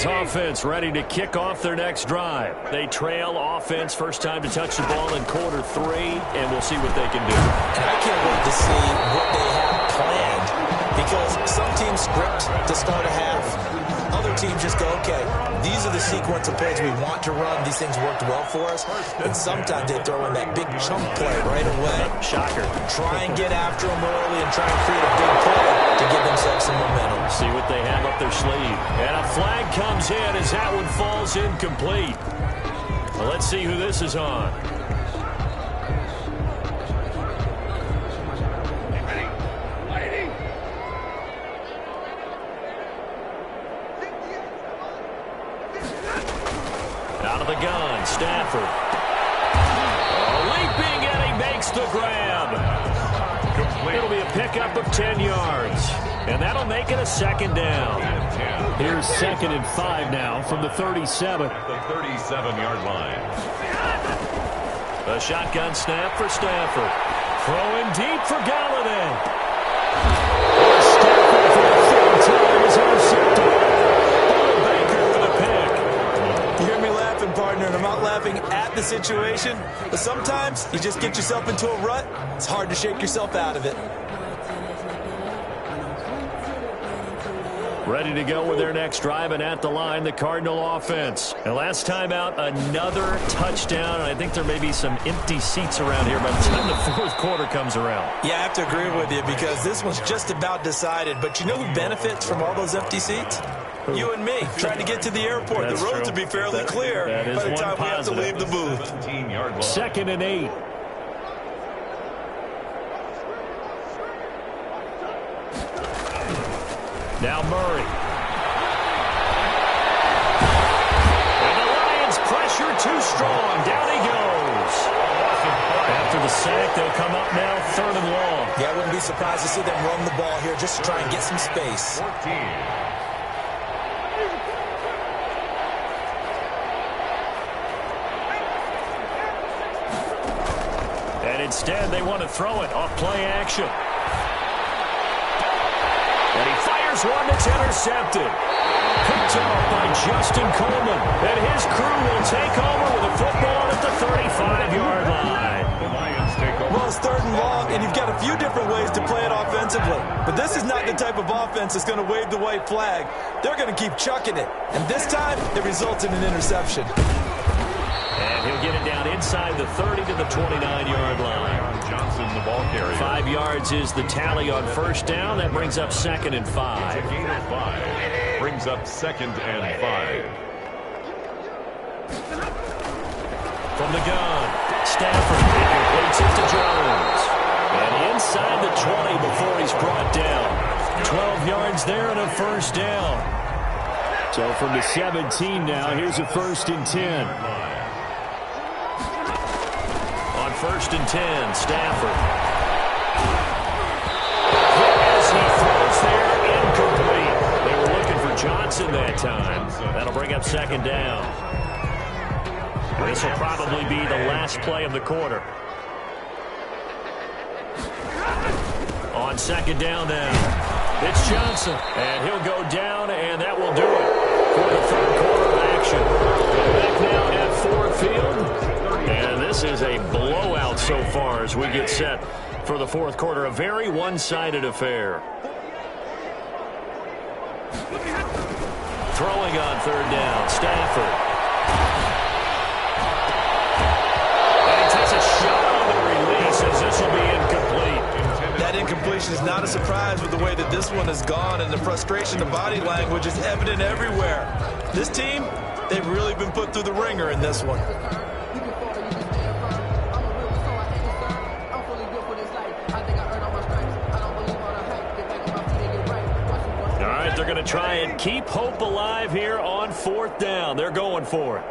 Lions offense ready to kick off their next drive. They trail offense, first time to touch the ball in quarter 3, and we'll see what they can do. And I can't wait to see what they have planned, because some teams script to start a half. Other teams just go, okay, these are the sequence of plays we want to run. These things worked well for us. And sometimes they throw in that big chunk play right away. Shocker. Try and get after them early and try and create a big play to give themselves some momentum. See what they have up their sleeve. And a flag comes in as that one falls incomplete. Well, let's see who this is on. Out of the gun, Stafford. Leaping, and he makes the grab. It'll be a pickup of 10 yards. And that'll make it a second down. Here's 2nd and 5 now from the 37. At the 37-yard line. A shotgun snap for Stafford. Throwing deep for Galladay. Stafford for the 3rd time is intercepted. Baker with a pick. You hear me laughing, partner, and I'm not laughing at the situation, but sometimes you just get yourself into a rut. It's hard to shake yourself out of it. Ready to go with their next drive, and at the line, the Cardinal offense. And last time out, another touchdown, and I think there may be some empty seats around here by the time the 4th quarter comes around. Yeah, I have to agree with you, because this one's just about decided. But you know who benefits from all those empty seats? You and me, trying to get to the airport. That's the roads true. will be fairly clear by the time we have to leave the booth. 17-yard line. 2nd and 8. Now Murray. And the Lions pressure too strong. Down he goes. After the sack, they'll come up now 3rd and long. Yeah, I wouldn't be surprised to see them run the ball here just to try and get some space. 14. And instead, they want to throw it off play action. And he fires one that's intercepted. Picked off by Justin Coleman. And his crew will take over with a football at the 35-yard line. The Lions take over. Well, it's 3rd and long, and you've got a few different ways to play it offensively. But this is not the type of offense that's going to wave the white flag. They're going to keep chucking it. And this time, it results in an interception. And he'll get it down inside the 30 to the 29-yard line. Johnson, the ball carrier. 5 yards is the tally on 1st down. That brings up 2nd and 5. A gain of 5. Brings up 2nd and 5. From the gun, Stafford completes it to Jones. And inside the 20 before he's brought down. 12 yards there and a 1st down. So from the 17 now, here's a 1st and 10. On 1st and 10, Stafford. As he throws there, incomplete. They were looking for Johnson that time. That'll bring up 2nd down. This will probably be the last play of the quarter. On 2nd down now, it's Johnson. And he'll go down, and that will do it for the 3rd quarter of action. Back now at Ford Field. And this is a blowout so far as we get set for the 4th quarter. A very one-sided affair. Throwing on 3rd down, Stafford. And he takes a shot on the release as this will be incomplete. That incompletion is not a surprise with the way that this one has gone, and the frustration, the body language is evident everywhere. This team, they've really been put through the ringer in this one. They're going to try and keep hope alive here on 4th down. They're going for it.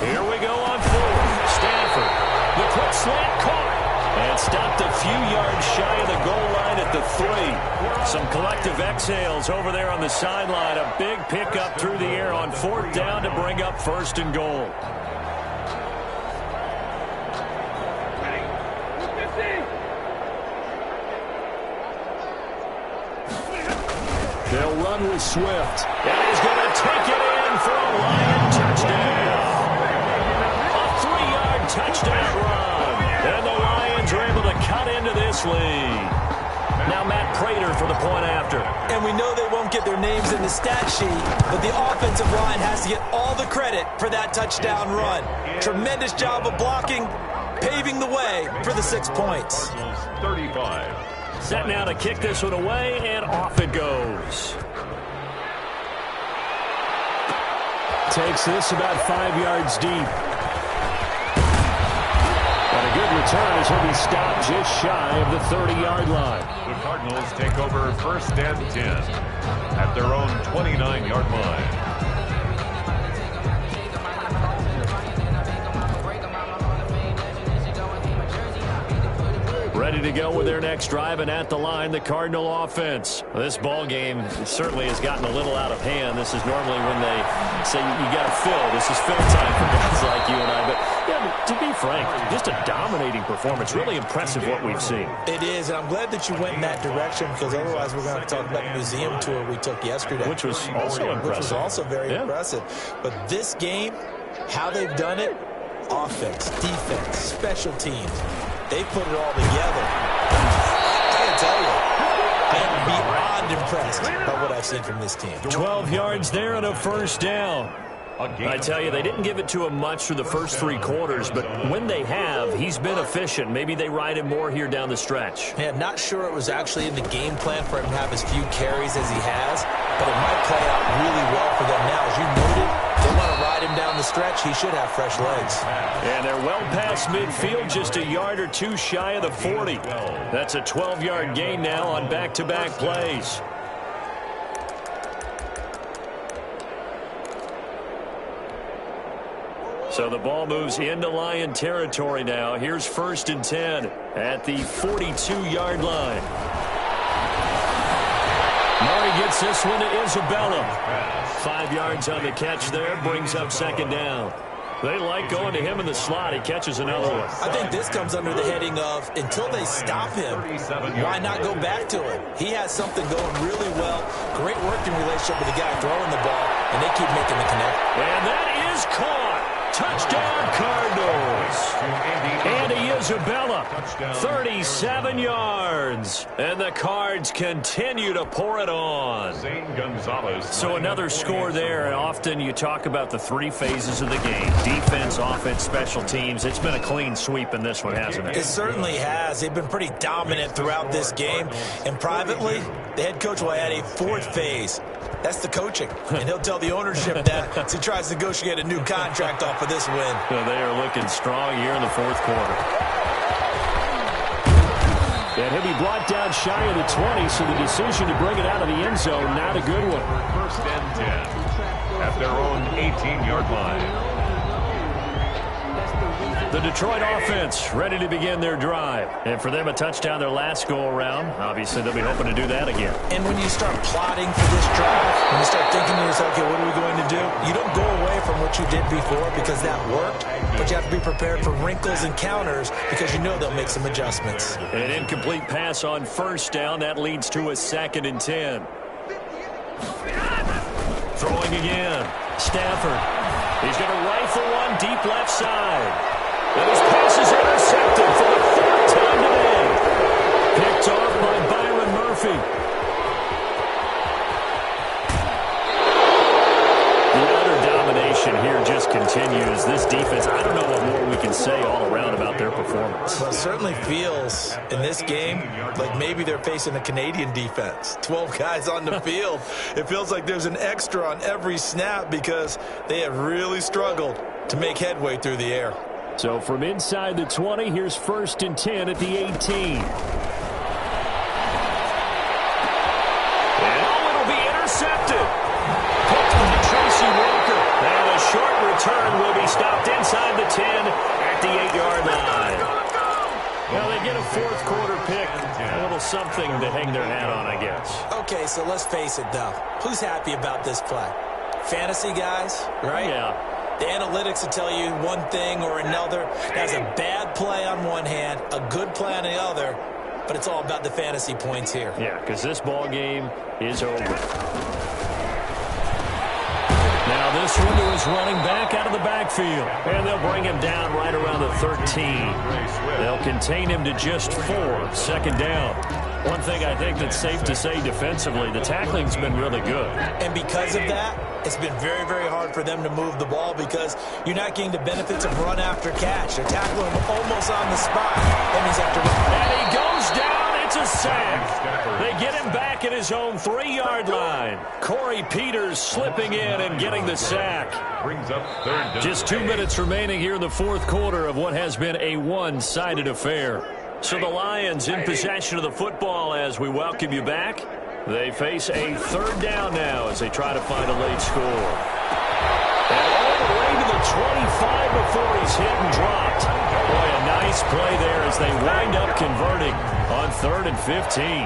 Here we go on 4th. Stafford. The quick slant caught. And stopped a few yards shy of the goal line at the 3. Some collective exhales over there on the sideline. A big pickup through the air on 4th down to bring up 1st and goal. They'll run with Swift. And he's going to take it in for a Lion touchdown. A 3-yard touchdown run. And the Lions are able to cut into this lead. Now Matt Prater for the point after. And we know they won't get their names in the stat sheet, but the offensive line has to get all the credit for that touchdown run. Tremendous job of blocking, paving the way for the 6 points. 35. Set now to kick this one away, and off it goes. Takes this about 5 yards deep. And a good return as he'll be stopped just shy of the 30-yard line. The Cardinals take over 1st and 10 at their own 29-yard line. Ready to go with their next drive, and at the line, the Cardinal offense. This ball game certainly has gotten a little out of hand. This is normally when they say you got to fill. This is fill time for guys like you and I. But yeah, to be frank, just a dominating performance. Really impressive what we've seen. It is, and I'm glad that you went in that direction, because otherwise we're going to talk about the museum tour we took yesterday. Which was also impressive. Which was also very impressive. But this game, how they've done it, offense, defense, special teams, they put it all together. I can tell you, I am beyond impressed by what I've seen from this team. 12 yards there and a first down. I tell you, they didn't give it to him much through the first 3 quarters, but when they have, he's been efficient. Maybe they ride him more here down the stretch. Yeah, not sure it was actually in the game plan for him to have as few carries as he has, but it might play out really well for them now. As you noted, they want to ride him down the stretch. He should have fresh legs. And they're well past midfield, just a yard or two shy of the 40. That's a 12-yard gain now on back-to-back plays. So the ball moves into Lion territory now. Here's 1st and 10 at the 42-yard line. Murray gets this one to Isabella. 5 yards on the catch there, brings up 2nd down. They like going to him in the slot. He catches another one. I think this comes under the heading of, until they stop him, why not go back to him? He has something going really well. Great working relationship with the guy throwing the ball, and they keep making the connect. And that is caught. Touchdown, Cardinals. Andy Isabella, 37 yards. And the Cards continue to pour it on. So another score there. Often you talk about the 3 phases of the game. Defense, offense, special teams. It's been a clean sweep in this one, hasn't it? It certainly has. They've been pretty dominant throughout this game. And privately, the head coach will add a 4th phase. That's the coaching. And he'll tell the ownership that as he tries to negotiate a new contract off of this win. Well, they are looking strong here in the 4th quarter. And he'll be brought down shy of the 20, so the decision to bring it out of the end zone, not a good one. 1st and 10 at their own 18-yard line. The Detroit offense ready to begin their drive. And for them, a touchdown their last go-around. Obviously, they'll be hoping to do that again. And when you start plotting for this drive, when you start thinking to yourself, okay, what are we going to do? You don't go away from what you did before because that worked, but you have to be prepared for wrinkles and counters because you know they'll make some adjustments. An incomplete pass on 1st down. That leads to a 2nd and 10. Throwing again. Stafford. He's going to rifle one deep left side. And his pass is intercepted for the 4th time today. Picked off by Byron Murphy. The utter domination here just continues. This defense, I don't know what more we can say all around about their performance. Well, it certainly feels in this game like maybe they're facing a Canadian defense. 12 guys on the field. It feels like there's an extra on every snap because they have really struggled to make headway through the air. So from inside the 20, here's 1st and 10 at the 18. And it'll be intercepted. Picked by Tracy Walker. And a short return will be stopped inside the 10 at the 8-yard line. Well, they get a 4th quarter pick. A little something to hang their hat on, I guess. Okay, so let's face it, though. Who's happy about this play? Fantasy guys, right? Yeah. The analytics will tell you one thing or another. That's a bad play on one hand, a good play on the other. but it's all about the fantasy points here. Yeah, because this ball game is over. Now this one to his running back out of the backfield. And they'll bring him down right around the 13. They'll contain him to just 4. Second down. One thing I think that's safe to say defensively, the tackling's been really good. And because of that, it's been very, very hard for them to move the ball because you're not getting the benefits of run after catch. They're tackling him almost on the spot. That means after and he goes down. It's a sack. They get him back at his own 3-yard line. Corey Peters slipping in and getting the sack. Brings up third down. Just 2 minutes remaining here in the fourth quarter of what has been a one-sided affair. So the Lions in possession of the football as we welcome you back. They face a third down now as they try to find a late score. And all the way to the 25 before he's hit and dropped. Boy, a nice play there as they wind up converting on 3rd and 15.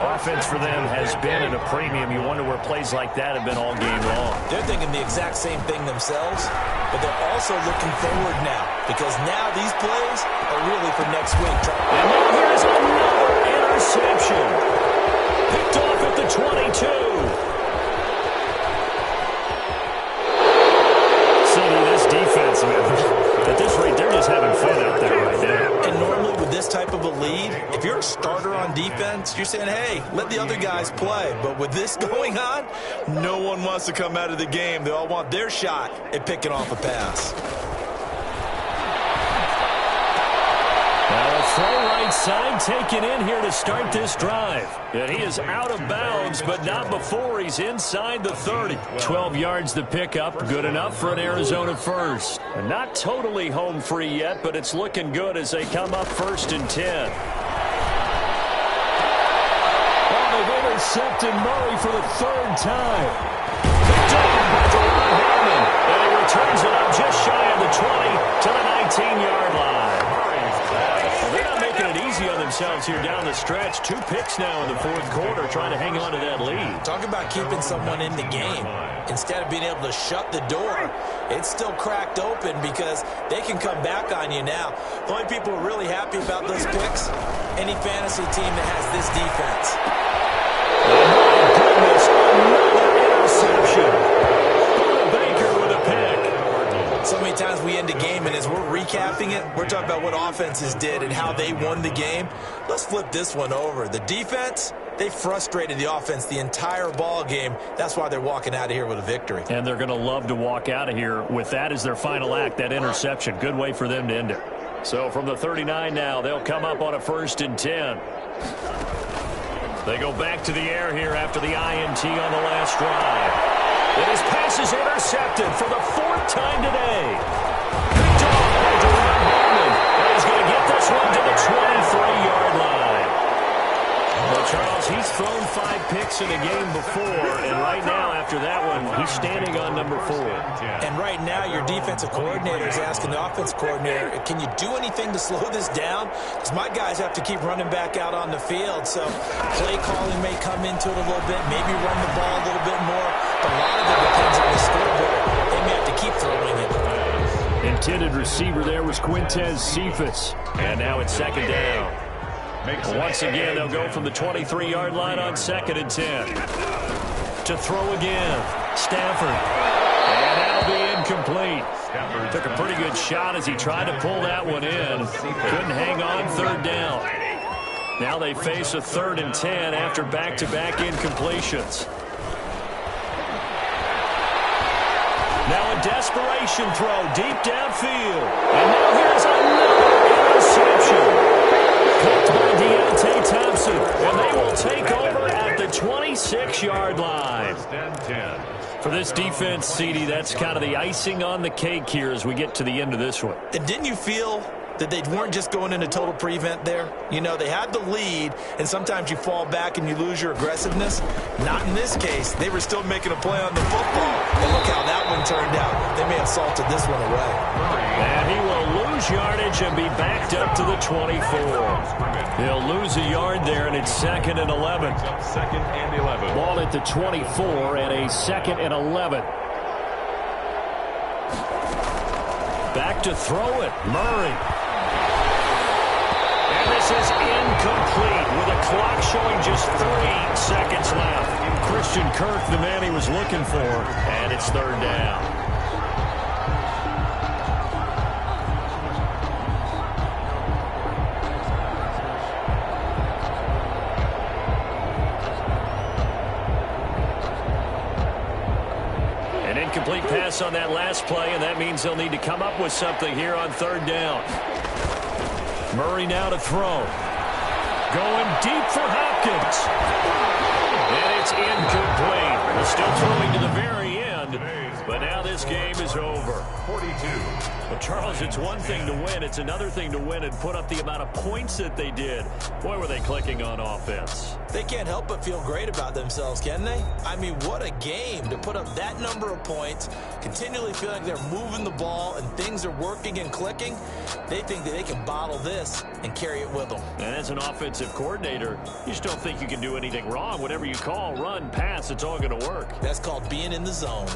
Offense for them has been at a premium. You wonder where plays like that have been all game long. They're thinking the exact same thing themselves, but they're also looking forward now because now these plays are really for next week. And now here's another interception. Picked off at the 22. This defense, at this rate, they're just having fun out there right now. And normally with this type of a lead, if you're a starter on defense, you're saying, hey, let the other guys play. But with this going on, no one wants to come out of the game. They all want their shot at picking off a pass. Now a throw right side taken in here to start this drive. And he is out of bounds, but not before he's inside the 30. 12 yards to pick up. Good enough for an Arizona first. And not totally home free yet, but it's looking good as they come up 1st and 10. Oh, they've intercepted Murray for the 3rd time. Picked up by Jerome Harmon. And he returns it up just shy of the 20 to the 19-yard line. They're not making it easy on themselves here down the stretch. 2 picks now in the fourth quarter trying to hang on to that lead. Talk about keeping someone in the game. Instead of being able to shut the door, it's still cracked open because they can come back on you now. The only people who are really happy about those picks, any fantasy team that has this defense. Oh, my goodness, another interception. Baker with a pick. So many times we end a game, and as we're recapping it, we're talking about what offenses did and how they won the game. Let's flip this one over. The defense, they frustrated the offense the entire ball game. That's why they're walking out of here with a victory. And they're going to love to walk out of here with that as their final act, that interception. Good way for them to end it. So from the 39 now, they'll come up on a 1st and 10. They go back to the air here after the INT on the last drive. And his pass is intercepted for the 4th time today. Picked off by Jerome Harmon. And he's going to get this one to the 23-yard line. Well, Charles, he's thrown 5 picks in a game before, and right now, after that one, he's standing on number 4. And right now, your defensive coordinator is asking the offense coordinator, can you do anything to slow this down? Because my guys have to keep running back out on the field, so play calling may come into it a little bit, maybe run the ball a little bit more, but a lot of it depends on the scoreboard. They may have to keep throwing it. Intended receiver there was Quintez Cephas, and now it's 2nd down. Once again, they'll go from the 23-yard line on 2nd and 10. To throw again, Stafford. And that'll be incomplete. Took a pretty good shot as he tried to pull that one in. Couldn't hang on 3rd down. Now they face a 3rd and 10 after back-to-back incompletions. Now a desperation throw deep downfield. And now here's another interception. Picked by Deontay Thompson, and they will take over at the 26-yard line. For this defense, CD, that's kind of the icing on the cake here as we get to the end of this one. And didn't you feel that they weren't just going into total prevent there? You know, they had the lead, and sometimes you fall back and you lose your aggressiveness. Not in this case. They were still making a play on the football, and look how that one turned out. They may have salted this one away. And he will lose yardage and be backed up to the 24. He'll lose a yard there, and it's 2nd and 11. 2nd and 11. Ball at the 24 and a 2nd and 11. Back to throw it, Murray. And this This is incomplete with a clock showing just 3 seconds left. Christian Kirk, the man he was looking for, and it's third down. An incomplete pass on that last play, and that means they'll need to come up with something here on third down. Murray now to throw. Going deep for Hopkins. And it's incomplete. We're still throwing to the very end, but now this game is over. 42. Well, Charles, it's one thing to win. It's another thing to win and put up the amount of points that they did. Boy, were they clicking on offense. They can't help but feel great about themselves, can they? I mean, what a game to put up that number of points, continually feeling like they're moving the ball and things are working and clicking. They think that they can bottle this and carry it with them. And as an offensive coordinator, you just don't think you can do anything wrong. Whatever you call, run, pass, it's all going to work. That's called being in the zone.